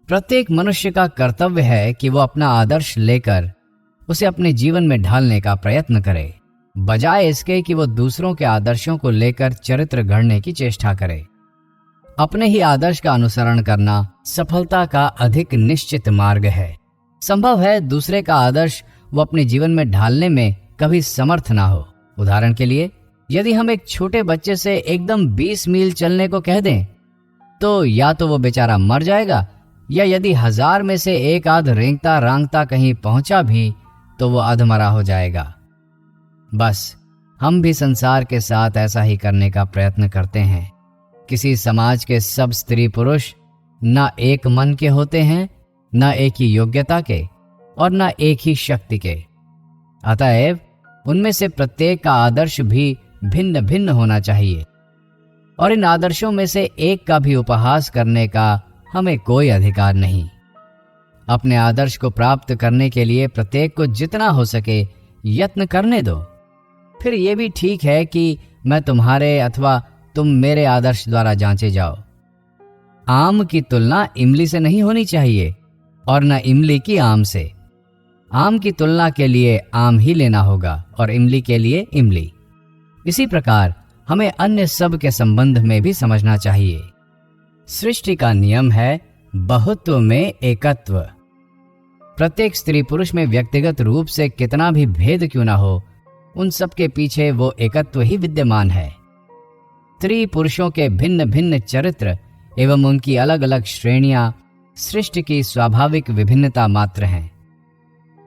प्रत्येक मनुष्य का कर्तव्य है कि वो अपना आदर्श लेकर उसे अपने जीवन में ढालने का प्रयत्न करे, बजाय इसके कि वो दूसरों के आदर्शों को लेकर चरित्र गढ़ने की चेष्टा करे। अपने ही आदर्श का अनुसरण करना सफलता का अधिक निश्चित मार्ग है। संभव है दूसरे का आदर्श वो अपने जीवन में ढालने में कभी समर्थ ना हो। उदाहरण के लिए, यदि हम एक छोटे बच्चे से एकदम 20 मील चलने को कह दें, तो या तो वो बेचारा मर जाएगा, या यदि 1000 में से एक आध रेंगता रांगता कहीं पहुंचा भी तो वो अधमरा हो जाएगा। बस हम भी संसार के साथ ऐसा ही करने का प्रयत्न करते हैं। किसी समाज के सब स्त्री पुरुष ना एक मन के होते हैं, ना एक ही योग्यता के और ना एक ही शक्ति के। अतएव उनमें से प्रत्येक का आदर्श भी भिन्न भिन्न होना चाहिए और इन आदर्शों में से एक का भी उपहास करने का हमें कोई अधिकार नहीं। अपने आदर्श को प्राप्त करने के लिए प्रत्येक को जितना हो सके यत्न करने दो। फिर ये भी ठीक है कि मैं तुम्हारे अथवा तुम मेरे आदर्श द्वारा जांचे जाओ। आम की तुलना इमली से नहीं होनी चाहिए और न इमली की आम से। आम की तुलना के लिए आम ही लेना होगा और इमली के लिए इमली। इसी प्रकार हमें अन्य सब के संबंध में भी समझना चाहिए। सृष्टि का नियम है बहुत्व में एकत्व। प्रत्येक स्त्री पुरुष में व्यक्तिगत रूप से कितना भी भेद क्यों ना हो, उन सब के पीछे वो एकत्व ही विद्यमान है। स्त्री पुरुषों के भिन्न भिन्न चरित्र एवं उनकी अलग अलग श्रेणियां सृष्टि की स्वाभाविक विभिन्नता मात्र हैं।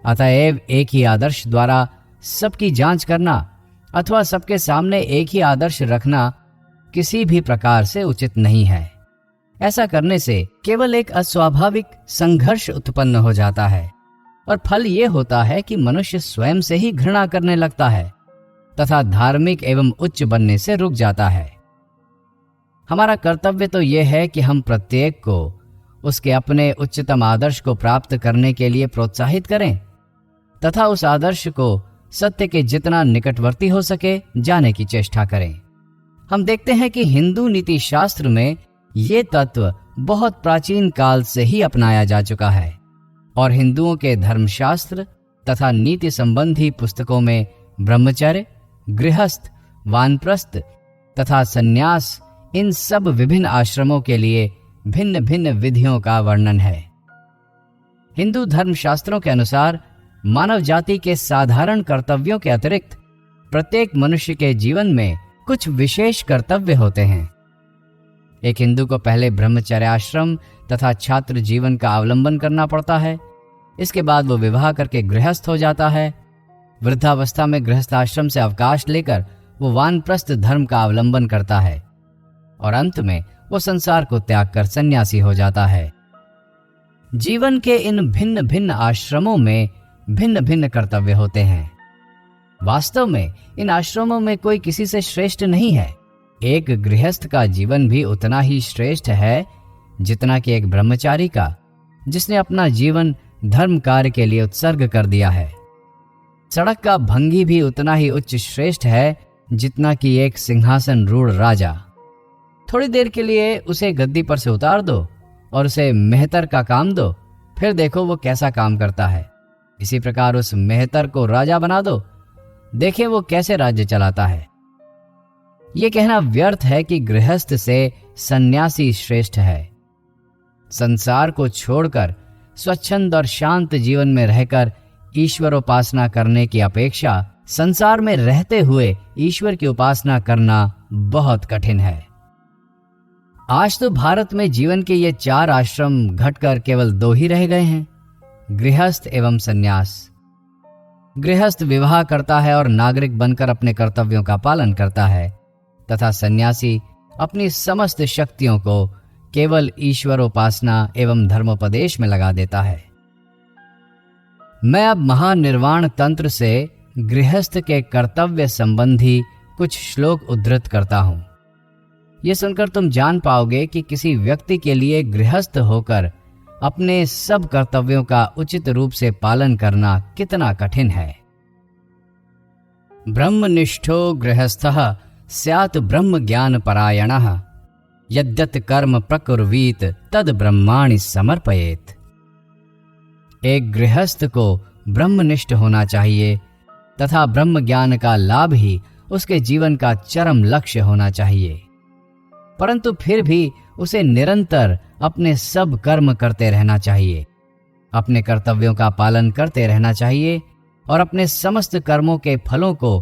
अतएव एक ही आदर्श द्वारा सबकी जांच करना अथवा सबके सामने एक ही आदर्श रखना किसी भी प्रकार से उचित नहीं है। ऐसा करने से केवल एक अस्वाभाविक संघर्ष उत्पन्न हो जाता है और फल ये होता है कि मनुष्य स्वयं से ही घृणा करने लगता है तथा धार्मिक एवं उच्च बनने से रुक जाता है। हमारा कर्तव्य तो यह है कि हम प्रत्येक को उसके अपने उच्चतम आदर्श को प्राप्त करने के लिए प्रोत्साहित करें तथा उस आदर्श को सत्य के जितना निकटवर्ती हो सके जाने की चेष्टा करें। हम देखते हैं कि हिंदू नीति शास्त्र में ये तत्व बहुत प्राचीन काल से ही अपनाया जा चुका है और हिंदुओं के धर्मशास्त्र तथा नीति संबंधी पुस्तकों में ब्रह्मचर्य, गृहस्थ, वानप्रस्थ तथा सन्यास, इन सब विभिन्न आश्रमों के लिए भिन्न भिन्न विधियों का वर्णन है। हिंदू धर्मशास्त्रों के अनुसार मानव जाति के साधारण कर्तव्यों के अतिरिक्त प्रत्येक मनुष्य के जीवन में कुछ विशेष कर्तव्य होते हैं। एक हिंदू को पहले ब्रह्मचर्य आश्रम तथा छात्र जीवन का अवलंबन करना पड़ता है। इसके बाद वो विवाह करके गृहस्थ हो जाता है। वृद्धावस्था में गृहस्थ आश्रम से अवकाश लेकर वो वानप्रस्थ धर्म का अवलंबन करता है और अंत में वो संसार को त्याग कर सन्यासी हो जाता है। जीवन के इन भिन्न भिन्न आश्रमों में भिन्न भिन्न कर्तव्य होते हैं। वास्तव में इन आश्रमों में कोई किसी से श्रेष्ठ नहीं है। एक गृहस्थ का जीवन भी उतना ही श्रेष्ठ है जितना कि एक ब्रह्मचारी का, जिसने अपना जीवन धर्म कार्य के लिए उत्सर्ग कर दिया है। सड़क का भंगी भी उतना ही उच्च श्रेष्ठ है जितना कि एक सिंहासन रूढ़ राजा। थोड़ी देर के लिए उसे गद्दी पर से उतार दो और उसे मेहतर का काम दो, फिर देखो वो कैसा काम करता है। इसी प्रकार उस मेहतर को राजा बना दो, देखें वो कैसे राज्य चलाता है। ये कहना व्यर्थ है कि गृहस्थ से सन्यासी श्रेष्ठ है। संसार को छोड़कर स्वच्छंद और शांत जीवन में रहकर ईश्वर उपासना करने की अपेक्षा संसार में रहते हुए ईश्वर की उपासना करना बहुत कठिन है। आज तो भारत में जीवन के ये 4 आश्रम घटकर केवल 2 ही रह गए हैं, गृहस्थ एवं सन्यास। गृहस्थ विवाह करता है और नागरिक बनकर अपने कर्तव्यों का पालन करता है तथा सन्यासी अपनी समस्त शक्तियों को केवल ईश्वर उपासना एवं धर्मोपदेश में लगा देता है। मैं अब महानिर्वाण तंत्र से गृहस्थ के कर्तव्य संबंधी कुछ श्लोक उद्धृत करता हूं। यह सुनकर तुम जान पाओगे कि किसी व्यक्ति के लिए गृहस्थ होकर अपने सब कर्तव्यों का उचित रूप से पालन करना कितना कठिन है। ब्रह्मनिष्ठो गृहस्थः स्यात् ब्रह्म ज्ञान परायणः यद्यत कर्म प्रकुर्वीत तद ब्रह्माणि समर्पयेत। एक गृहस्थ को ब्रह्मनिष्ठ होना चाहिए तथा ब्रह्म ज्ञान का लाभ ही उसके जीवन का चरम लक्ष्य होना चाहिए, परंतु फिर भी उसे निरंतर अपने सब कर्म करते रहना चाहिए, अपने कर्तव्यों का पालन करते रहना चाहिए और अपने समस्त कर्मों के फलों को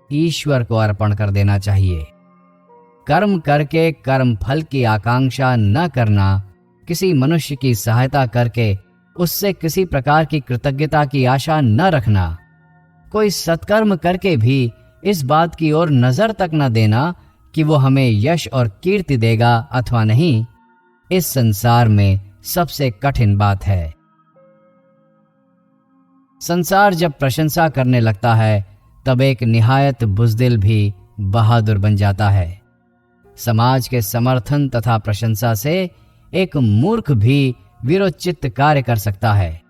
ईश्वर को अर्पण कर देना चाहिए। कर्म करके कर्म फल की आकांक्षा न करना, किसी मनुष्य की सहायता करके उससे किसी प्रकार की कृतज्ञता की आशा न रखना, कोई सत्कर्म करके भी इस बात की ओर नजर तक न देना कि वो हमें यश और कीर्ति देगा अथवा नहीं, इस संसार में सबसे कठिन बात है। संसार जब प्रशंसा करने लगता है तब एक निहायत बुज़दिल भी बहादुर बन जाता है। समाज के समर्थन तथा प्रशंसा से एक मूर्ख भी वीरोचित कार्य कर सकता है,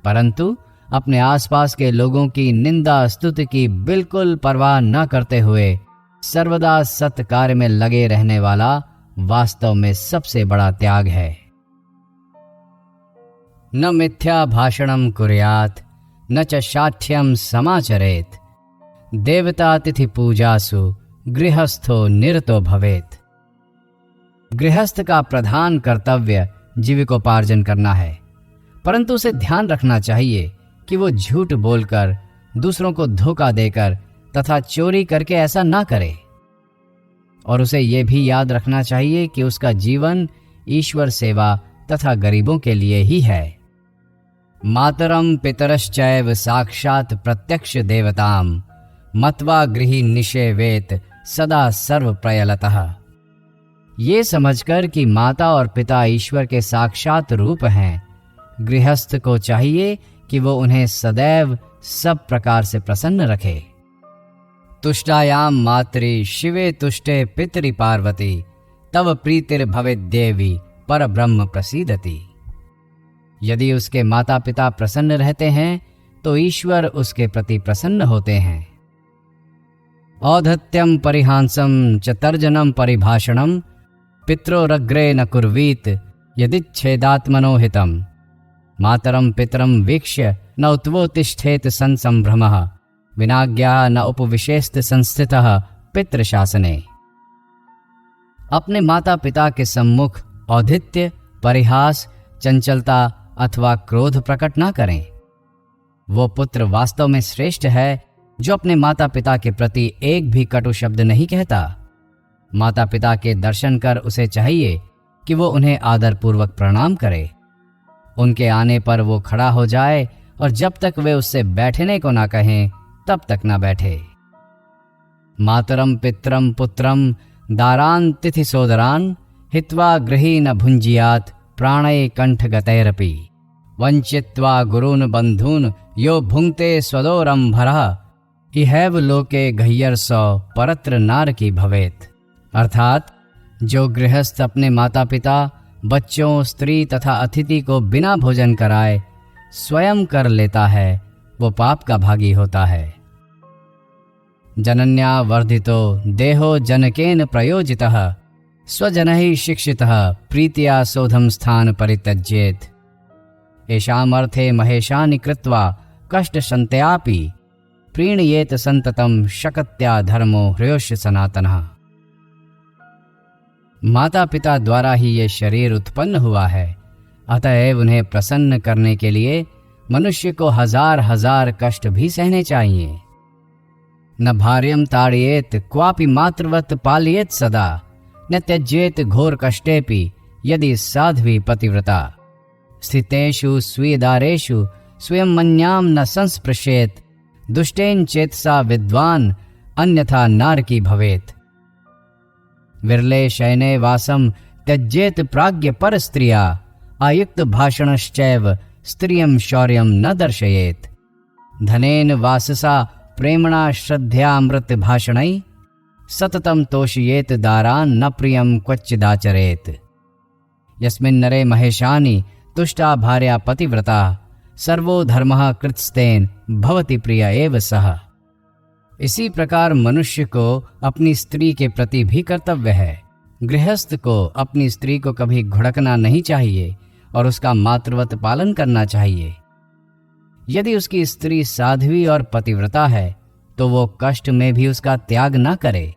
परंतु अपने आसपास के लोगों की निंदा स्तुति की बिल्कुल परवाह न करते हुए सर्वदा सत्य कार्य में लगे रहने वाला वास्तव में सबसे बड़ा त्याग है। न मिथ्या भाषणम कुर्यात् न च शाठ्यम समाचरेत, देवतातिथि पूजासु गृहस्थो निरतो भवेत। गृहस्थ का प्रधान कर्तव्य जीविकोपार्जन करना है, परंतु उसे ध्यान रखना चाहिए कि वो झूठ बोलकर, दूसरों को धोखा देकर तथा चोरी करके ऐसा ना करे, और उसे ये भी याद रखना चाहिए कि उसका जीवन ईश्वर सेवा तथा गरीबों के लिए ही है। मातरम पितरश्चैव साक्षात् प्रत्यक्ष देवताम मत्वा गृही निषेवेत सदा सर्व प्रयलतः। ये समझकर कि माता और पिता ईश्वर के साक्षात रूप हैं, गृहस्थ को चाहिए कि वो उन्हें सदैव सब प्रकार से प्रसन्न रखे। तुष्टायाम मातृ शिवे तुष्टे पितरि पार्वती तव प्रीतिर्भवेत् देवी पर ब्रह्म प्रसीदति। यदि उसके माता पिता प्रसन्न रहते हैं तो ईश्वर उसके प्रति प्रसन्न होते हैं। औद्धत्यम परिहांसम च तर्जनम परिभाषणम पित्रोरग्रे न कुर्वीत यदिच्छेदात्मनो हितम, मातरम पितरम वीक्ष्य न उत्वोत्तिष्ठेत संसंभ्रमः विनाज्ञा न उपविशेस्त संस्थितः पितृशासने। अपने माता पिता के सम्मुख औद्धित्य, परिहास, चंचलता अथवा क्रोध प्रकट न करें। वो पुत्र वास्तव में श्रेष्ठ है जो अपने माता पिता के प्रति एक भी कटु शब्द नहीं कहता। माता पिता के दर्शन कर उसे चाहिए कि वो उन्हें आदरपूर्वक प्रणाम करे। उनके आने पर वो खड़ा हो जाए और जब तक वे उससे बैठने को ना कहें तब तक ना बैठे। मातरम पितरम पुत्रम दारान तिथि सोदरान हित्वा गृही न भुंजियात प्राणये कंठ गतैरपि, वंचित्वा गुरून् बंधून् यो भुंक्ते स्वदोरंभरः इहैव लोके गह्यर्सौ परत्र नार की भवेत। अर्थात जो गृहस्थ अपने माता पिता, बच्चों, स्त्री तथा अतिथि को बिना भोजन कराए स्वयं कर लेता है, वो पाप का भागी होता है। जनन्या वर्धितो देहो जनकेन प्रयोजितः स्वजनैः शिक्षितः प्रीत्या सोधम स्थान परित्यज्येत। एषामर्थे महेशानि कृत्वा कष्टशन्त्यापि प्रीणयेत संततम शकत्या धर्मो ह्रेयोश्च सनातनः। माता पिता द्वारा ही ये शरीर उत्पन्न हुआ है, अतएव उन्हें प्रसन्न करने के लिए मनुष्य को हजार हजार कष्ट भी सहने चाहिए। न भार्यं ताड़येत क्वापि मातृवत् पालयेत सदा, न त्यज्येत घोर कष्टेपि यदि साध्वी पतिव्रता। स्थितेषु स्वीयदारेषु स्वयं मन्यां न संस्पृशेत, दुष्टेन चेतसा विद्वान अन्यथा नारकी भवेत। विरले शयने वासम त्यज्येत प्राज्ञ पर स्त्रिया, आयुक्त भाषणश्चैव स्त्रियं शौर्यं न दर्शयेत। धनेन वाससा प्रेमणा श्रद्धयामृत भाषणै, सततं तोषयेत दारान् न प्रियं क्वचिदाचरेत। यस्मिन्नरे महेशानि तुष्टा भार्या पतिव्रता, सर्वो धर्मः कृतस्तेन भवति प्रिय एव सः। इसी प्रकार मनुष्य को अपनी स्त्री के प्रति भी कर्तव्य है। गृहस्थ को अपनी स्त्री को कभी घुड़कना नहीं चाहिए और उसका मातृवत पालन करना चाहिए। यदि उसकी स्त्री साध्वी और पतिव्रता है तो वो कष्ट में भी उसका त्याग न करे।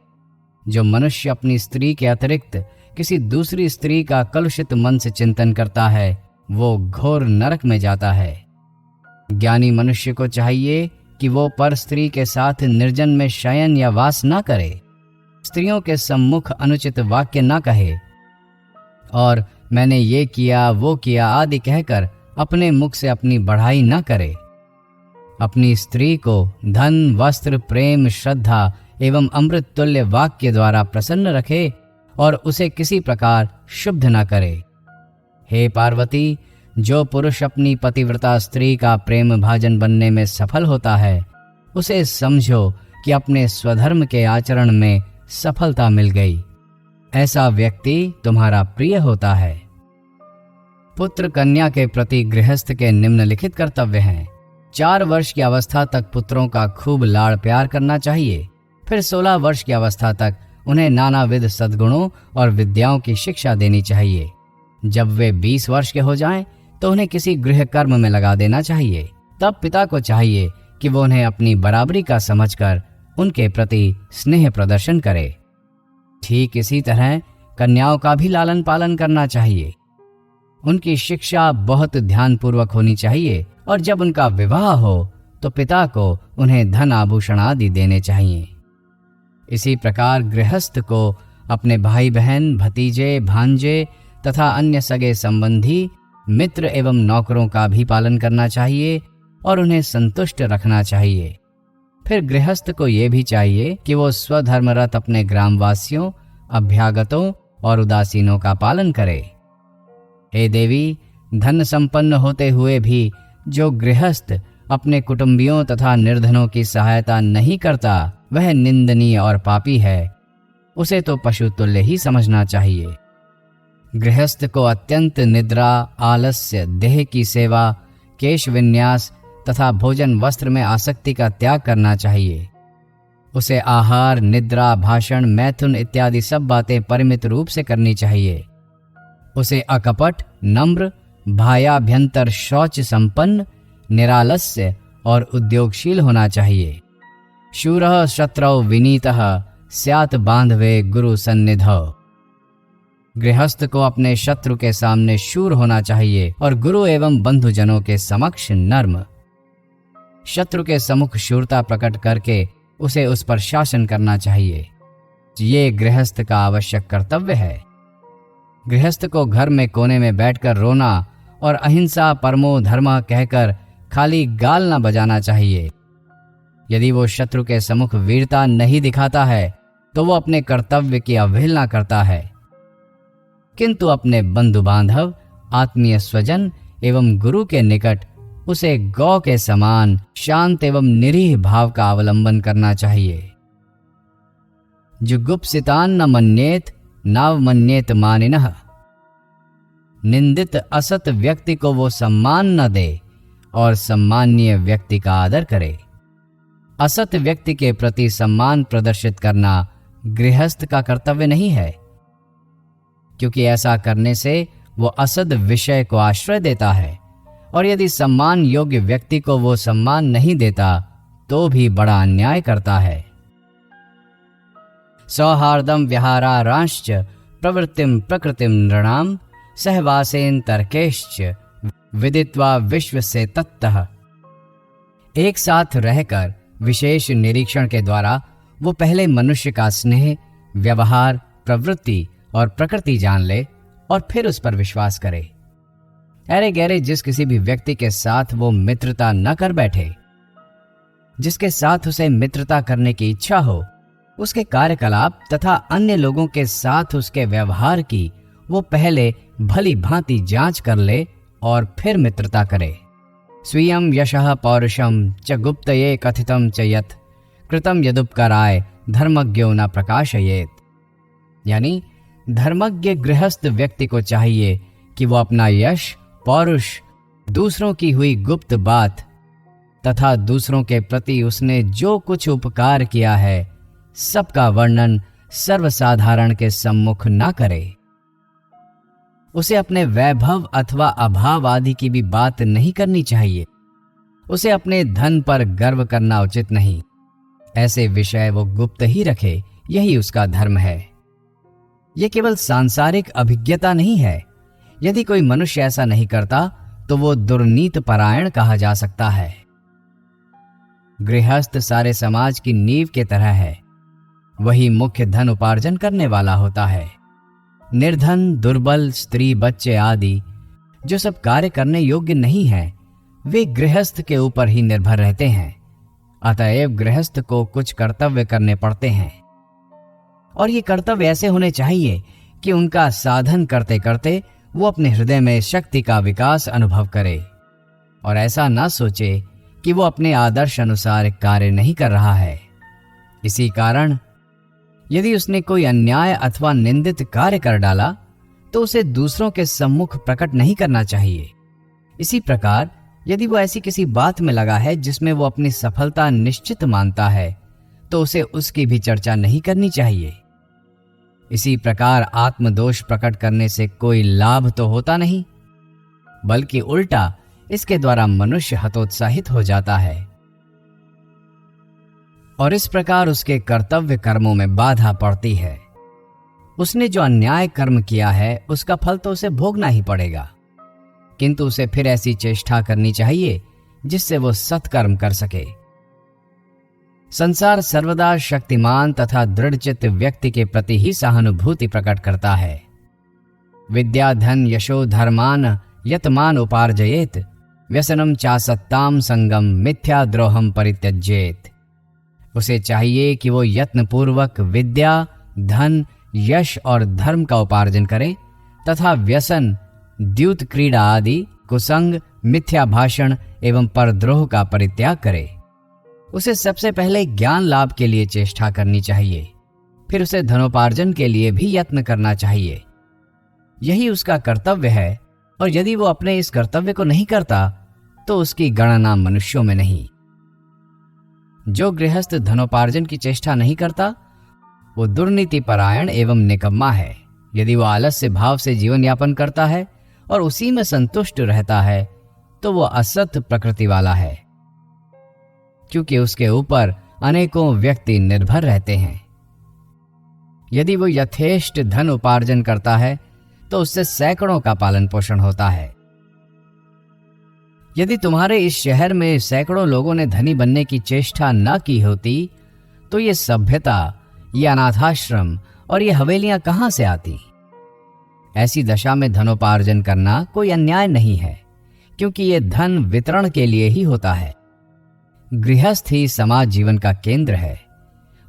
जो मनुष्य अपनी स्त्री के अतिरिक्त किसी दूसरी स्त्री का कलुषित मन से चिंतन करता है वो घोर नरक में जाता है। ज्ञानी मनुष्य को चाहिए कि वो पर स्त्री के साथ निर्जन में शयन या वास न करे, स्त्रियों के सम्मुख अनुचित वाक्य न कहे और मैंने ये किया वो किया आदि कहकर अपने मुख से अपनी बढ़ाई न करे। अपनी स्त्री को धन, वस्त्र, प्रेम, श्रद्धा एवं अमृत तुल्य वाक्य द्वारा प्रसन्न रखे और उसे किसी प्रकार शुद्ध न करे। हे पार्वती, जो पुरुष अपनी पतिव्रता स्त्री का प्रेम भाजन बनने में सफल होता है उसे समझो कि अपने स्वधर्म के आचरण में सफलता मिल गई। ऐसा व्यक्ति तुम्हारा प्रिय होता है। पुत्र कन्या के प्रति गृहस्थ के निम्नलिखित कर्तव्य हैं। 4 वर्ष की अवस्था तक पुत्रों का खूब लाड़ प्यार करना चाहिए। फिर 16 वर्ष की अवस्था तक उन्हें नानाविध सद्गुणों और विद्याओं की शिक्षा देनी चाहिए। जब वे 20 वर्ष के हो जाएं, तो उन्हें किसी गृह कर्म में लगा देना चाहिए। तब पिता को चाहिए कि वो उन्हें अपनी बराबरी का समझकर उनके प्रति स्नेह प्रदर्शन करे। ठीक इसी तरह कन्याओं का भी लालन पालन करना चाहिए। उनकी शिक्षा बहुत ध्यानपूर्वक होनी चाहिए और जब उनका विवाह हो तो पिता को उन्हें धन आभूषण आदि देने चाहिए। इसी प्रकार गृहस्थ को अपने भाई बहन, भतीजे, भांजे तथा अन्य सगे संबंधी, मित्र एवं नौकरों का भी पालन करना चाहिए और उन्हें संतुष्ट रखना चाहिए। फिर गृहस्थ को ये भी चाहिए कि वो स्वधर्मरत अपने ग्रामवासियों, अभ्यागतों और उदासीनों का पालन करे। हे देवी, धन संपन्न होते हुए भी जो गृहस्थ अपने कुटुंबियों तथा निर्धनों की सहायता नहीं करता वह निंदनीय और पापी है। उसे तो पशु तुल्य ही समझना चाहिए। गृहस्थ को अत्यंत निद्रा, आलस्य, देह की सेवा, केश विन्यास तथा भोजन वस्त्र में आसक्ति का त्याग करना चाहिए। उसे आहार, निद्रा, भाषण, मैथुन इत्यादि सब बातें परिमित रूप से करनी चाहिए। उसे अकपट, नम्र, भायाभ्यंतर शौच संपन्न, निरालस्य और उद्योगशील होना चाहिए। शूरः शत्रौ विनीतः स्यात् बांधवे गुरु सन्निधौ। गृहस्थ को अपने शत्रु के सामने शूर होना चाहिए और गुरु एवं बंधुजनों के समक्ष नर्म। शत्रु के सम्मुख शूरता प्रकट करके उसे उस पर शासन करना चाहिए। ये गृहस्थ का आवश्यक कर्तव्य है। गृहस्थ को घर में कोने में बैठकर रोना और अहिंसा परमो धर्म कहकर खाली गाल न बजाना चाहिए। यदि वो शत्रु के सम्मुख वीरता नहीं दिखाता है तो वो अपने कर्तव्य की अवहेलना करता है, किंतु अपने बंधु बांधव, आत्मीय स्वजन एवं गुरु के निकट उसे गौ के समान शांत एवं निरीह भाव का अवलंबन करना चाहिए। जुगुप्सितान न मन्येत नावमन्येत मानिनः। निंदित असत व्यक्ति को वो सम्मान न दे और सम्माननीय व्यक्ति का आदर करे। असत व्यक्ति के प्रति सम्मान प्रदर्शित करना गृहस्थ का कर्तव्य नहीं है, क्योंकि ऐसा करने से वो असद विषय को आश्रय देता है और यदि सम्मान योग्य व्यक्ति को वो सम्मान नहीं देता तो भी बड़ा अन्याय करता है। सौहार्दम विहारांश्च प्रवृत्तिम प्रकृतिम नृणाम सहवासेन तर्केश्च विदित्वा विश्व से तत्तः। एक साथ रहकर विशेष निरीक्षण के द्वारा वो पहले मनुष्य का स्नेह, व्यवहार, प्रवृत्ति और प्रकृति जान ले और फिर उस पर विश्वास करे। अरे गहरे जिस किसी भी व्यक्ति के साथ वो मित्रता न कर बैठे, जिसके साथ उसे मित्रता करने की इच्छा हो, उसके कार्यकलाप तथा अन्य लोगों के साथ उसके व्यवहार की वो पहले भली भांति जांच कर ले और फिर मित्रता करे। स्वीयं यशः पौरुषम च गुप्तये कथितं च यत् कृतं यदुपकाराय धर्मज्ञो न प्रकाशयेत। यानी धर्मज्ञ गृहस्थ व्यक्ति को चाहिए कि वो अपना यश, पौरुष, दूसरों की हुई गुप्त बात तथा दूसरों के प्रति उसने जो कुछ उपकार किया है सबका वर्णन सर्वसाधारण के सम्मुख ना करे। उसे अपने वैभव अथवा अभाव आदि की भी बात नहीं करनी चाहिए। उसे अपने धन पर गर्व करना उचित नहीं। ऐसे विषय वो गुप्त ही रखे, यही उसका धर्म है। यह केवल सांसारिक अभिज्ञता नहीं है। यदि कोई मनुष्य ऐसा नहीं करता तो वो दुर्नीत परायण कहा जा सकता है। गृहस्थ सारे समाज की नींव के तरह है। वही मुख्य धन उपार्जन करने वाला होता है। निर्धन, दुर्बल, स्त्री, बच्चे आदि जो सब कार्य करने योग्य नहीं हैं, वे गृहस्थ के ऊपर ही निर्भर रहते हैं। अतएव गृहस्थ को कुछ कर्तव्य करने पड़ते हैं, और ये कर्तव्य ऐसे होने चाहिए कि उनका साधन करते करते वो अपने हृदय में शक्ति का विकास अनुभव करे, और ऐसा ना सोचे कि वो अपने आदर्श अनुसार कार्य नहीं कर रहा है। इसी कारण यदि उसने कोई अन्याय अथवा निंदित कार्य कर डाला तो उसे दूसरों के सम्मुख प्रकट नहीं करना चाहिए। इसी प्रकार यदि वो ऐसी किसी बात में लगा है जिसमें वो अपनी सफलता निश्चित मानता है तो उसे उसकी भी चर्चा नहीं करनी चाहिए। इसी प्रकार आत्मदोष प्रकट करने से कोई लाभ तो होता नहीं, बल्कि उल्टा इसके द्वारा मनुष्य हतोत्साहित हो जाता है, और इस प्रकार उसके कर्तव्य कर्मों में बाधा पड़ती है। उसने जो अन्याय कर्म किया है उसका फल तो उसे भोगना ही पड़ेगा, किंतु उसे फिर ऐसी चेष्टा करनी चाहिए जिससे वो सत्कर्म कर सके। संसार सर्वदा शक्तिमान तथा दृढ़चित्त व्यक्ति के प्रति ही सहानुभूति प्रकट करता है। विद्या धन यशो धर्मान यतमान उपार्जयेत व्यसनम चासत्ताम संगम मिथ्या द्रोहम परित्यज्येत। उसे चाहिए कि वो यत्नपूर्वक विद्या, धन, यश और धर्म का उपार्जन करे तथा व्यसन, द्यूत क्रीड़ा आदि, कुसंग, मिथ्या भाषण एवं परद्रोह का परित्याग करे। उसे सबसे पहले ज्ञान लाभ के लिए चेष्टा करनी चाहिए, फिर उसे धनोपार्जन के लिए भी यत्न करना चाहिए। यही उसका कर्तव्य है, और यदि वो अपने इस कर्तव्य को नहीं करता तो उसकी गणना मनुष्यों में नहीं। जो गृहस्थ धनोपार्जन की चेष्टा नहीं करता वो दुर्नीति परायण एवं निकम्मा है। यदि वो आलस्य भाव से जीवन यापन करता है और उसी में संतुष्ट रहता है तो वो असत प्रकृति वाला है, क्योंकि उसके ऊपर अनेकों व्यक्ति निर्भर रहते हैं। यदि वो यथेष्ट धन उपार्जन करता है तो उससे सैकड़ों का पालन पोषण होता है। यदि तुम्हारे इस शहर में सैकड़ों लोगों ने धनी बनने की चेष्टा न की होती तो ये सभ्यता, ये अनाथाश्रम और ये हवेलियां कहां से आती। ऐसी दशा में धनोपार्जन करना कोई अन्याय नहीं है, क्योंकि ये धन वितरण के लिए ही होता है। गृहस्थ ही समाज जीवन का केंद्र है।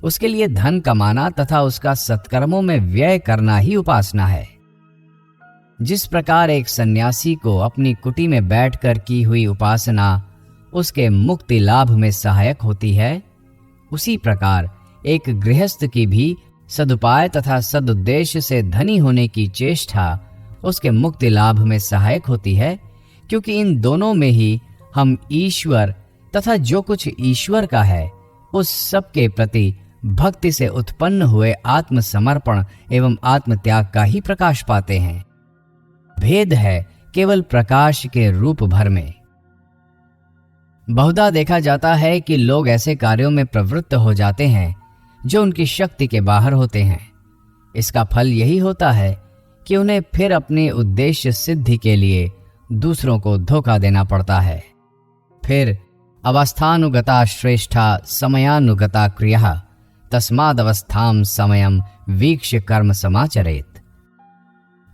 उसके लिए धन कमाना तथा उसका सत्कर्मों में व्यय करना ही उपासना है। जिस प्रकार एक सन्यासी को अपनी कुटी में बैठकर की हुई उपासना उसके मुक्ति लाभ में सहायक होती है, उसी प्रकार एक गृहस्थ की भी सदुपाय तथा सदुद्देश्य से धनी होने की चेष्टा उसके मुक्ति लाभ में सहायक होती है, क्योंकि इन दोनों में ही हम ईश्वर तथा जो कुछ ईश्वर का है उस सब के प्रति भक्ति से उत्पन्न हुए आत्मसमर्पण एवं आत्मत्याग का ही प्रकाश पाते हैं। भेद है केवल प्रकाश के रूप भर में। बहुधा देखा जाता है कि लोग ऐसे कार्यों में प्रवृत्त हो जाते हैं जो उनकी शक्ति के बाहर होते हैं। इसका फल यही होता है कि उन्हें फिर अपने उद्देश्य सिद्धि के लिए दूसरों को धोखा देना पड़ता है। फिर अवस्थानुगता श्रेष्ठा समयानुगता क्रिया तस्माद अवस्थाम समयम वीक्ष्य कर्म समाचरेत।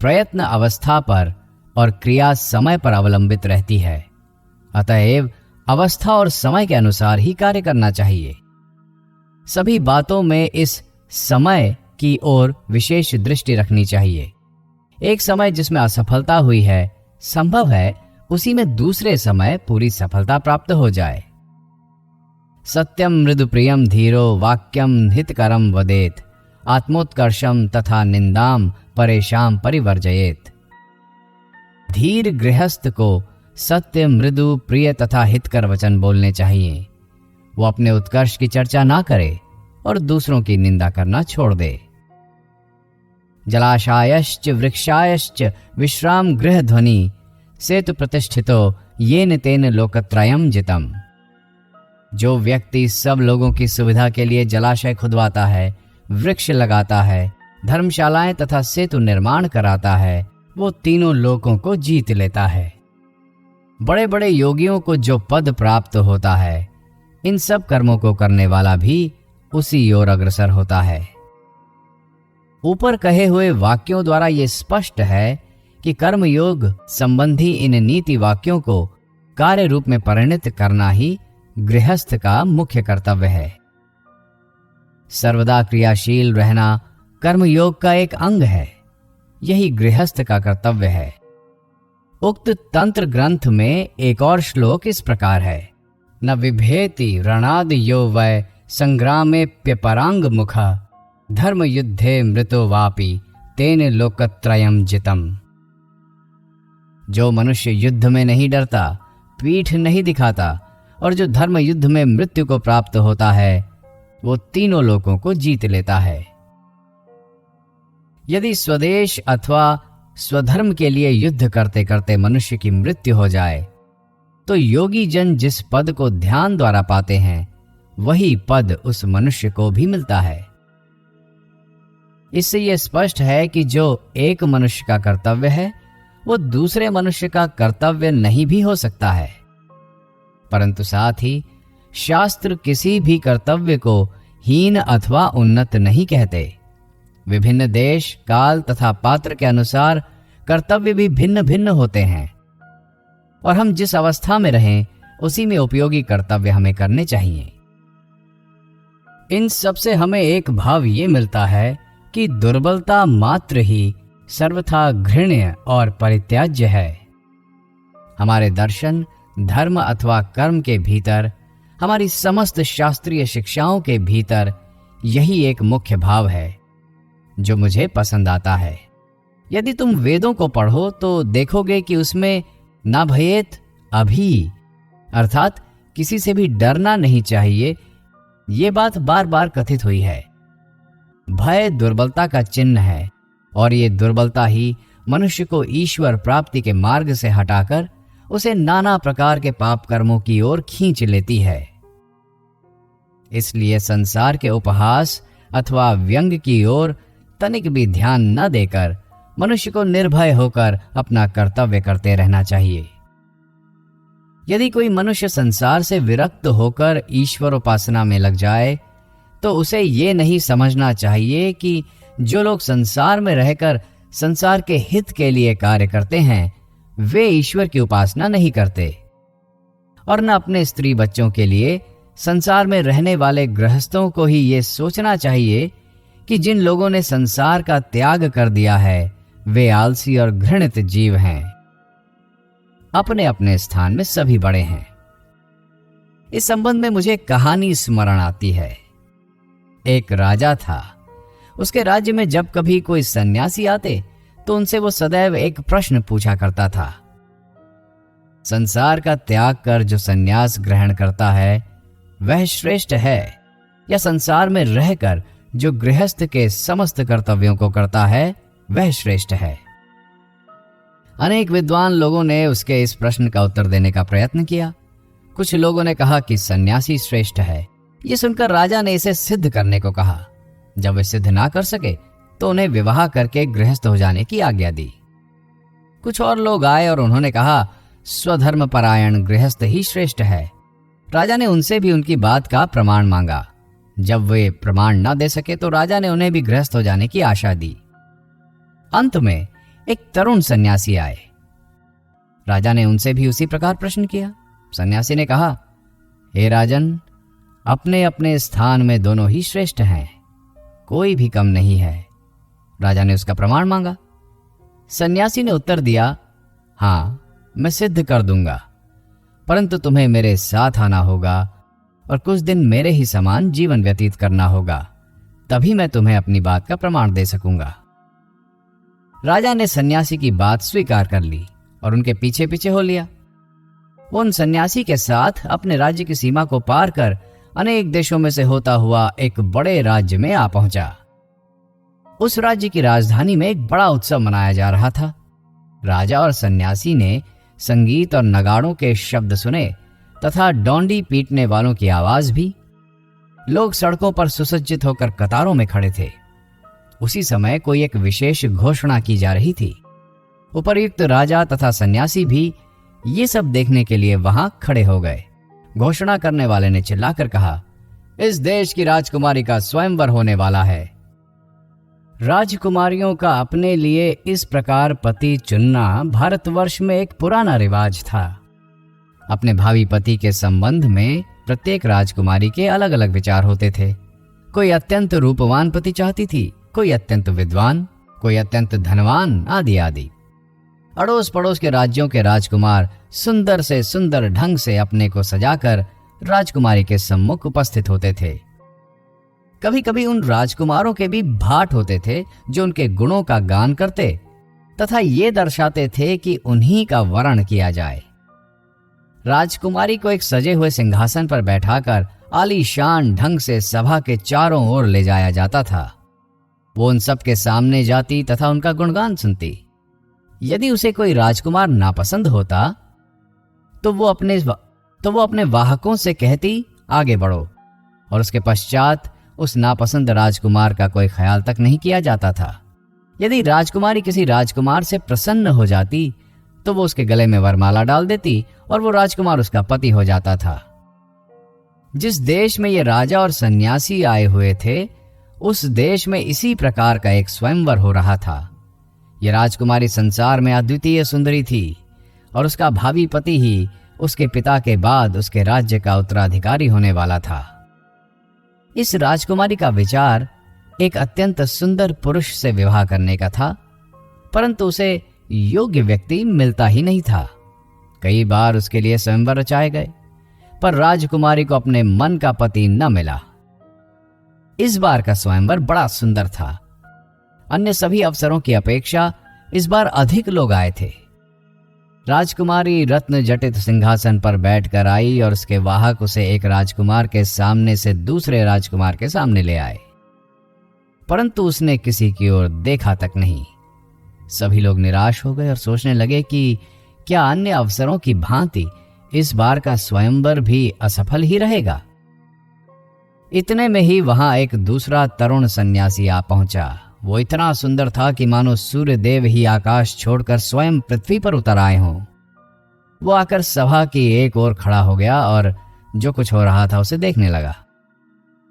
प्रयत्न अवस्था पर और क्रिया समय पर अवलंबित रहती है, अतएव अवस्था और समय के अनुसार ही कार्य करना चाहिए। सभी बातों में इस समय की ओर विशेष दृष्टि रखनी चाहिए। एक समय जिसमें असफलता हुई है, संभव है उसी में दूसरे समय पूरी सफलता प्राप्त हो जाए। सत्यम मृदु प्रियम धीरो वाक्यम हितकरम वदेत आत्मोत्कर्षम तथा निंदाम परेशान परिवर्जयेत। धीर गृहस्थ को सत्य, मृदु, प्रिय तथा हितकर वचन बोलने चाहिए। वो अपने उत्कर्ष की चर्चा ना करे और दूसरों की निंदा करना छोड़ दे। जलाशायश्च वृक्षायश्च विश्राम गृह ध्वनि सेतु प्रतिष्ठितो येन तेन लोकत्रयम जितम। जो व्यक्ति सब लोगों की सुविधा के लिए जलाशय खुदवाता है, वृक्ष लगाता है, धर्मशालाएं तथा सेतु निर्माण कराता है, वो तीनों लोकों को जीत लेता है। बड़े बड़े योगियों को जो पद प्राप्त होता है, इन सब कर्मों को करने वाला भी उसी ओर अग्रसर होता है। ऊपर कहे हुए वाक्यों द्वारा ये स्पष्ट है कि कर्मयोग संबंधी इन नीति वाक्यों को कार्य रूप में परिणत करना ही गृहस्थ का मुख्य कर्तव्य है। सर्वदा क्रियाशील रहना कर्मयोग का एक अंग है। यही गृहस्थ का कर्तव्य है। उक्त तंत्र ग्रंथ में एक और श्लोक इस प्रकार है, न विभेति रणाद यो वै संग्रामेप्यपरांग मुखा धर्म युद्धे मृतो वापि तेन लोकत्रयम जितम। जो मनुष्य युद्ध में नहीं डरता, पीठ नहीं दिखाता और जो धर्म युद्ध में मृत्यु को प्राप्त होता है, वो तीनों लोकों को जीत लेता है। यदि स्वदेश अथवा स्वधर्म के लिए युद्ध करते करते मनुष्य की मृत्यु हो जाए, तो योगी जन जिस पद को ध्यान द्वारा पाते हैं, वही पद उस मनुष्य को भी मिलता है। इससे यह स्पष्ट है कि जो एक मनुष्य का कर्तव्य है, वो दूसरे मनुष्य का कर्तव्य नहीं भी हो सकता है। परंतु साथ ही शास्त्र किसी भी कर्तव्य को हीन अथवा उन्नत नहीं कहते। विभिन्न देश, काल तथा पात्र के अनुसार कर्तव्य भी भिन्न भिन्न होते हैं और हम जिस अवस्था में रहें, उसी में उपयोगी कर्तव्य हमें करने चाहिए। इन सब से हमें एक भाव ये मिलता है कि दुर्बलता मात्र ही सर्वथा घृण्य और परित्याज्य है। हमारे दर्शन, धर्म अथवा कर्म के भीतर, हमारी समस्त शास्त्रीय शिक्षाओं के भीतर यही एक मुख्य भाव है जो मुझे पसंद आता है। यदि तुम वेदों को पढ़ो तो देखोगे कि उसमें ना भयेत अभी अर्थात किसी से भी डरना नहीं चाहिए, ये बात बार बार कथित हुई है। भय दुर्बलता का चिन्ह है और ये दुर्बलता ही मनुष्य को ईश्वर प्राप्ति के मार्ग से हटाकर उसे नाना प्रकार के पाप कर्मों की ओर खींच लेती है। इसलिए संसार के उपहास अथवा व्यंग की ओर तनिक भी ध्यान न देकर मनुष्य को निर्भय होकर अपना कर्तव्य करते रहना चाहिए। यदि कोई मनुष्य संसार से विरक्त होकर ईश्वर उपासना में लग जाए, तो उसे ये नहीं समझना चाहिए कि जो लोग संसार में रहकर संसार के हित के लिए कार्य करते हैं, वे ईश्वर की उपासना नहीं करते, और न अपने स्त्री बच्चों के लिए संसार में रहने वाले गृहस्थों को ही ये सोचना चाहिए कि जिन लोगों ने संसार का त्याग कर दिया है, वे आलसी और घृणित जीव हैं। अपने अपने स्थान में सभी बड़े हैं। इस संबंध में मुझे कहानी स्मरण आती है। एक राजा था। उसके राज्य में जब कभी कोई सन्यासी आते तो उनसे वो सदैव एक प्रश्न पूछा करता था। संसार का त्याग कर जो सन्यास ग्रहण करता है, वह श्रेष्ठ है, या संसार में रहकर जो गृहस्थ के समस्त कर्तव्यों को करता है, वह श्रेष्ठ है? अनेक विद्वान लोगों ने उसके इस प्रश्न का उत्तर देने का प्रयत्न किया। कुछ लोगों ने कहा कि सन्यासी श्रेष्ठ है। ये सुनकर राजा ने इसे सिद्ध करने को कहा। जब वे सिद्ध ना कर सके तो उन्हें विवाह करके गृहस्थ हो जाने की आज्ञा दी। कुछ और लोग आए और उन्होंने कहा, स्वधर्म परायण गृहस्थ ही श्रेष्ठ है। राजा ने उनसे भी उनकी बात का प्रमाण मांगा। जब वे प्रमाण न दे सके तो राजा ने उन्हें भी गृहस्थ हो जाने की आशा दी। अंत में एक तरुण सन्यासी आए। राजा ने उनसे भी उसी प्रकार प्रश्न किया। सन्यासी ने कहा, हे राजन, अपने अपने स्थान में दोनों ही श्रेष्ठ हैं, कोई भी कम नहीं है। राजा ने उसका प्रमाण मांगा। सन्यासी ने उत्तर दिया, हाँ, मैं सिद्ध कर दूंगा, परंतु तुम्हें मेरे साथ आना होगा और कुछ दिन मेरे ही समान जीवन व्यतीत करना होगा, तभी मैं तुम्हें अपनी बात का प्रमाण दे सकूंगा। राजा ने सन्यासी की बात स्वीकार कर ली और उनके पीछे पीछे हो लिया। वो उन सन्यासी के साथ अपने राज्य की सीमा को पार कर अनेक देशों में से होता हुआ एक बड़े राज्य में आ पहुंचा। उस राज्य की राजधानी में एक बड़ा उत्सव मनाया जा रहा था। राजा और सन्यासी ने संगीत और नगाड़ों के शब्द सुने तथा डोंडी पीटने वालों की आवाज भी। लोग सड़कों पर सुसज्जित होकर कतारों में खड़े थे। उसी समय कोई एक विशेष घोषणा की जा रही थी। उपर्युक्त राजा तथा सन्यासी भी ये सब देखने के लिए वहां खड़े हो गए। घोषणा करने वाले ने चिल्लाकर कहा, इस देश की राजकुमारी का स्वयंवर होने वाला है। राजकुमारियों का अपने लिए इस प्रकार पति चुनना भारतवर्ष में एक पुराना रिवाज था। अपने भावी पति के संबंध में प्रत्येक राजकुमारी के अलग अलग विचार होते थे। कोई अत्यंत रूपवान पति चाहती थी, कोई अत्यंत विद्वान, कोई अत्यंत धनवान, आदि आदि। अड़ोस पड़ोस के राज्यों के राजकुमार सुंदर से सुंदर ढंग से अपने को सजाकर राजकुमारी के सम्मुख उपस्थित होते थे। कभी कभी उन राजकुमारों के भी भाट होते थे जो उनके गुणों का गान करते तथा ये दर्शाते थे कि उन्हीं का वरण किया जाए। राजकुमारी को एक सजे हुए सिंहासन पर बैठाकर आलीशान ढंग से सभा के चारों ओर ले जाया जाता था। वो उन सब के सामने जाती तथा उनका गुणगान सुनती। यदि उसे कोई राजकुमार नापसंद होता तो वो अपने वाहकों से कहती, आगे बढ़ो, और उसके पश्चात उस नापसंद राजकुमार का कोई ख्याल तक नहीं किया जाता था। यदि राजकुमारी किसी राजकुमार से प्रसन्न हो जाती तो वो उसके गले में वरमाला डाल देती और वो राजकुमार उसका पति हो जाता था। जिस देश में ये राजा और सन्यासी आए हुए थे, उस देश में इसी प्रकार का एक स्वयंवर हो रहा था। ये राजकुमारी संसार में अद्वितीय सुंदरी थी और उसका भावी पति ही उसके पिता के बाद उसके राज्य का उत्तराधिकारी होने वाला था। इस राजकुमारी का विचार एक अत्यंत सुंदर पुरुष से विवाह करने का था, परंतु उसे योग्य व्यक्ति मिलता ही नहीं था। कई बार उसके लिए स्वयंवर रचाए गए, पर राजकुमारी को अपने मन का पति न मिला। इस बार का स्वयंवर बड़ा सुंदर था। अन्य सभी अवसरों की अपेक्षा इस बार अधिक लोग आए थे। राजकुमारी रत्न जटित सिंहासन पर बैठकर आई और उसके वाहक उसे एक राजकुमार के सामने से दूसरे राजकुमार के सामने ले आए, परंतु उसने किसी की ओर देखा तक नहीं। सभी लोग निराश हो गए और सोचने लगे कि क्या अन्य अवसरों की भांति इस बार का स्वयंवर भी असफल ही रहेगा। इतने में ही वहां एक दूसरा तरुण सन्यासी आ पहुंचा। वो इतना सुंदर था कि मानो सूर्य देव ही आकाश छोड़कर स्वयं पृथ्वी पर उतर आए हों। वो आकर सभा की एक ओर खड़ा हो गया और जो कुछ हो रहा था उसे देखने लगा।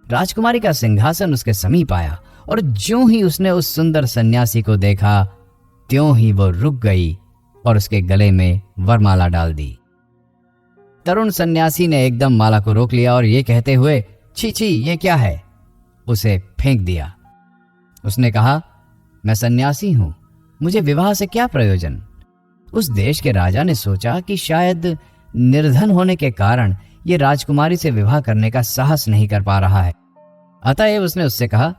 राजकुमारी का सिंहासन उसके समीप आया और ज्यों ही उसने उस सुंदर सन्यासी को देखा, त्यों ही वो रुक गई और उसके गले में वरमाला डाल दी। तरुण सन्यासी ने एकदम माला को रोक लिया और ये कहते हुए, छी छी, ये क्या है, उसे फेंक दिया। उसने कहा, मैं सन्यासी हूं, मुझे विवाह से क्या प्रयोजन। उस देश के राजा ने सोचा कि शायद निर्धन होने के कारण ये राजकुमारी से विवाह करने का साहस नहीं कर पा रहा है। अतएव उसने उससे कहा,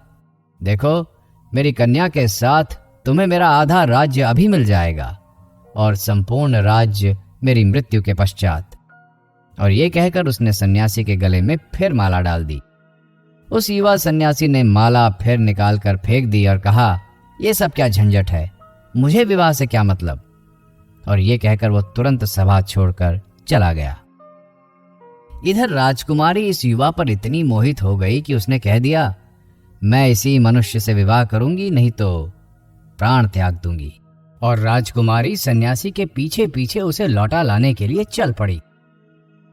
देखो, मेरी कन्या के साथ तुम्हें मेरा आधा राज्य अभी मिल जाएगा और संपूर्ण राज्य मेरी मृत्यु के पश्चात। और ये कहकर उसने सन्यासी के गले में फिर माला डाल दी। उस युवा सन्यासी ने माला फिर निकालकर फेंक दी और कहा, यह सब क्या झंझट है, मुझे विवाह से क्या मतलब। और ये कहकर वो तुरंत सभा छोड़कर चला गया। इधर राजकुमारी इस युवा पर इतनी मोहित हो गई कि उसने कह दिया, मैं इसी मनुष्य से विवाह करूंगी, नहीं तो प्राण त्याग दूंगी। और राजकुमारी सन्यासी के पीछे पीछे उसे लौटा लाने के लिए चल पड़ी।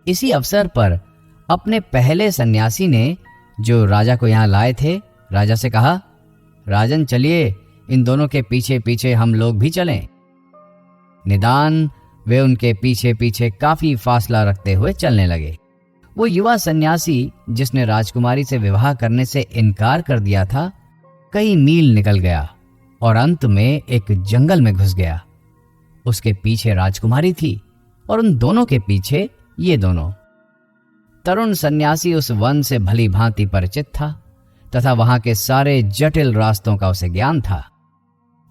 इसी अवसर पर अपने पहले सन्यासी ने, जो राजा को यहां लाए थे, राजा से कहा, राजन चलिए, इन दोनों के पीछे पीछे हम लोग भी चलें। निदान वे उनके पीछे पीछे काफी फासला रखते हुए चलने लगे। वो युवा सन्यासी जिसने राजकुमारी से विवाह करने से इनकार कर दिया था, कई मील निकल गया और अंत में एक जंगल में घुस गया। उसके पीछे राजकुमारी थी और उन दोनों के पीछे ये दोनों। तरुण सन्यासी उस वन से भली भांति परिचित था तथा वहां के सारे जटिल रास्तों का उसे ज्ञान था।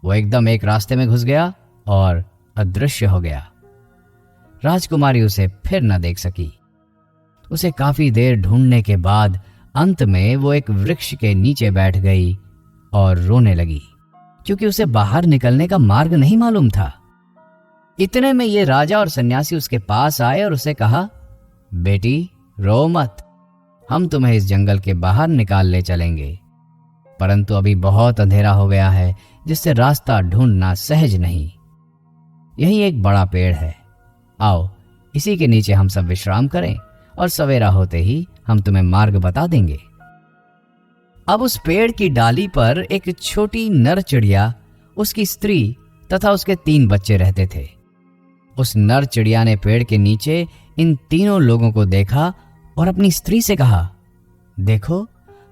वो एकदम एक रास्ते में घुस गया और अदृश्य हो गया। राजकुमारी उसे फिर न देख सकी। उसे काफी देर ढूंढने के बाद अंत में वो एक वृक्ष के नीचे बैठ गई और रोने लगी, क्योंकि उसे बाहर निकलने का मार्ग नहीं मालूम था। इतने में ये राजा और सन्यासी उसके पास आए और उसे कहा, बेटी रो मत, हम तुम्हें इस जंगल के बाहर निकाल ले चलेंगे, परंतु अभी बहुत अंधेरा हो गया है, जिससे रास्ता ढूंढना सहज नहीं। यही एक बड़ा पेड़ है, आओ इसी के नीचे हम सब विश्राम करें और सवेरा होते ही हम तुम्हें मार्ग बता देंगे। अब उस पेड़ की डाली पर एक छोटी नर चिड़िया, उसकी स्त्री तथा उसके 3 बच्चे रहते थे। उस नर चिड़िया ने पेड़ के नीचे इन तीनों लोगों को देखा और अपनी स्त्री से कहा, देखो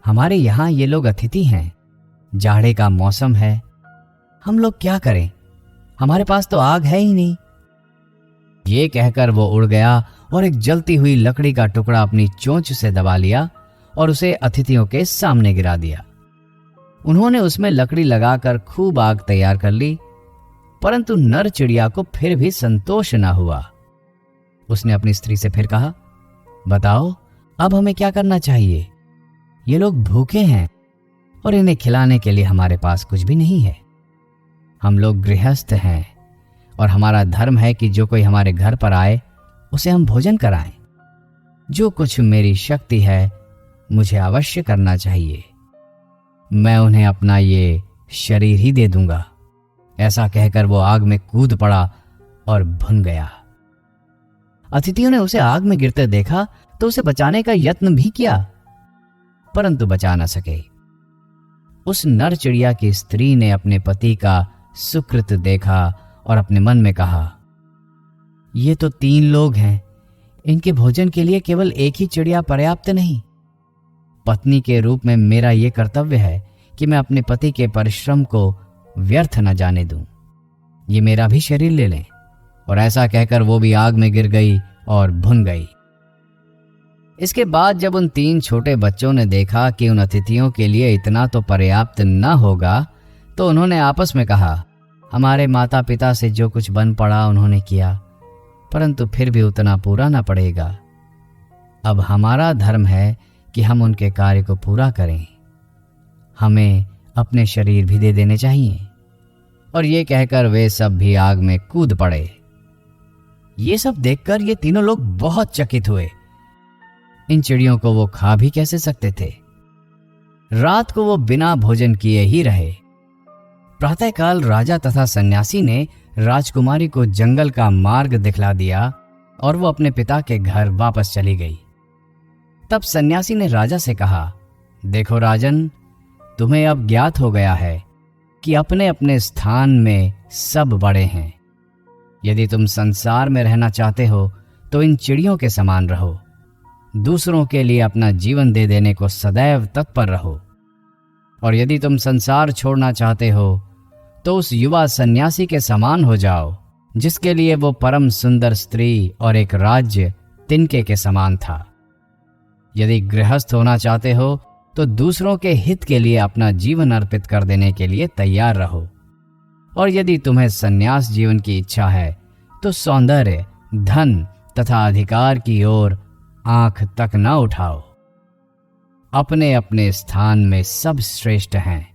हमारे यहां ये लोग अतिथि हैं, जाड़े का मौसम है, हम लोग क्या करें, हमारे पास तो आग है ही नहीं। ये कहकर वो उड़ गया और एक जलती हुई लकड़ी का टुकड़ा अपनी चोंच से दबा लिया और उसे अतिथियों के सामने गिरा दिया। उन्होंने उसमें लकड़ी लगाकर खूब आग तैयार कर ली, परंतु नर चिड़िया को फिर भी संतोष न हुआ। उसने अपनी स्त्री से फिर कहा, बताओ अब हमें क्या करना चाहिए, ये लोग भूखे हैं और इन्हें खिलाने के लिए हमारे पास कुछ भी नहीं है। हम लोग गृहस्थ हैं और हमारा धर्म है कि जो कोई हमारे घर पर आए उसे हम भोजन कराएं। जो कुछ मेरी शक्ति है मुझे अवश्य करना चाहिए, मैं उन्हें अपना ये शरीर ही दे दूंगा। ऐसा कहकर वो आग में कूद पड़ा और भुन गया। अतिथियों ने उसे आग में गिरते देखा तो उसे बचाने का यत्न भी किया, परंतु बचा न सके। उस नर चिड़िया की स्त्री ने अपने पति का सुकृत देखा और अपने मन में कहा, ये तो 3 लोग हैं, इनके भोजन के लिए केवल एक ही चिड़िया पर्याप्त नहीं। पत्नी के रूप में मेरा यह कर्तव्य है कि मैं अपने पति के परिश्रम को व्यर्थ न जाने दूं। ये मेरा भी शरीर ले लें। और ऐसा कहकर वो भी आग में गिर गई और भुन गई। इसके बाद जब उन 3 छोटे बच्चों ने देखा कि उन अतिथियों के लिए इतना तो पर्याप्त न होगा, तो उन्होंने आपस में कहा, हमारे माता पिता से जो कुछ बन पड़ा उन्होंने किया, परंतु फिर भी उतना पूरा न पड़ेगा। अब हमारा धर्म है कि हम उनके कार्य को पूरा करें, हमें अपने शरीर भी दे देने चाहिए। और ये कहकर वे सब भी आग में कूद पड़े। ये सब देखकर ये तीनों लोग बहुत चकित हुए। इन चिड़ियों को वो खा भी कैसे सकते थे। रात को वो बिना भोजन किए ही रहे। प्रातःकाल राजा तथा सन्यासी ने राजकुमारी को जंगल का मार्ग दिखला दिया और वो अपने पिता के घर वापस चली गई। तब सन्यासी ने राजा से कहा, देखो राजन, तुम्हें अब ज्ञात हो गया है कि अपने अपने स्थान में सब बड़े हैं। यदि तुम संसार में रहना चाहते हो तो इन चिड़ियों के समान रहो। दूसरों के लिए अपना जीवन दे देने को सदैव तत्पर रहो। और यदि तुम संसार छोड़ना चाहते हो तो उस युवा सन्यासी के समान हो जाओ, जिसके लिए वो परम सुंदर स्त्री और एक राज्य तिनके के समान था। यदि गृहस्थ होना चाहते हो तो दूसरों के हित के लिए अपना जीवन अर्पित कर देने के लिए तैयार रहो। और यदि तुम्हें सन्यास जीवन की इच्छा है तो सौंदर्य, धन तथा अधिकार की ओर आंख तक न उठाओ। अपने अपने स्थान में सब श्रेष्ठ हैं,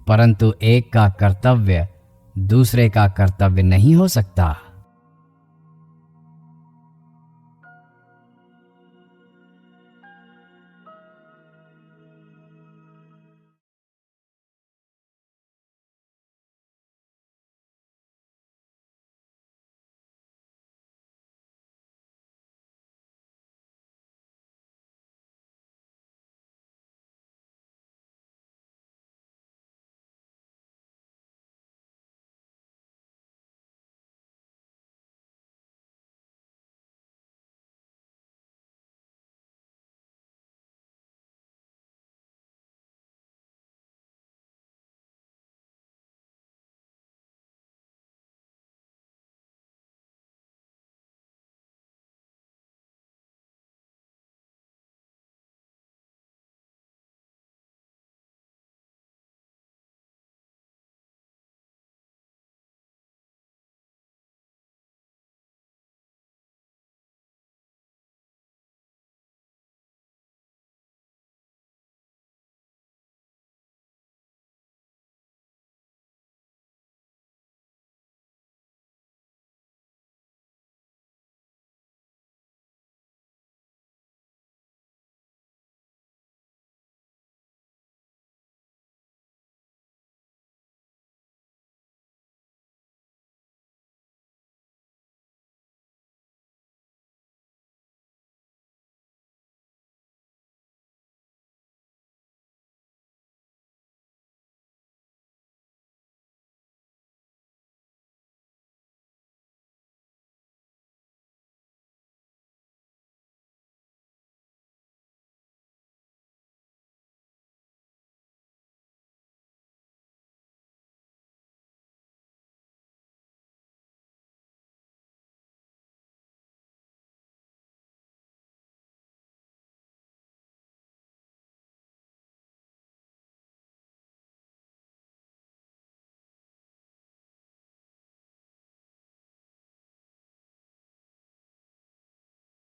परंतु एक का कर्तव्य दूसरे का कर्तव्य नहीं हो सकता।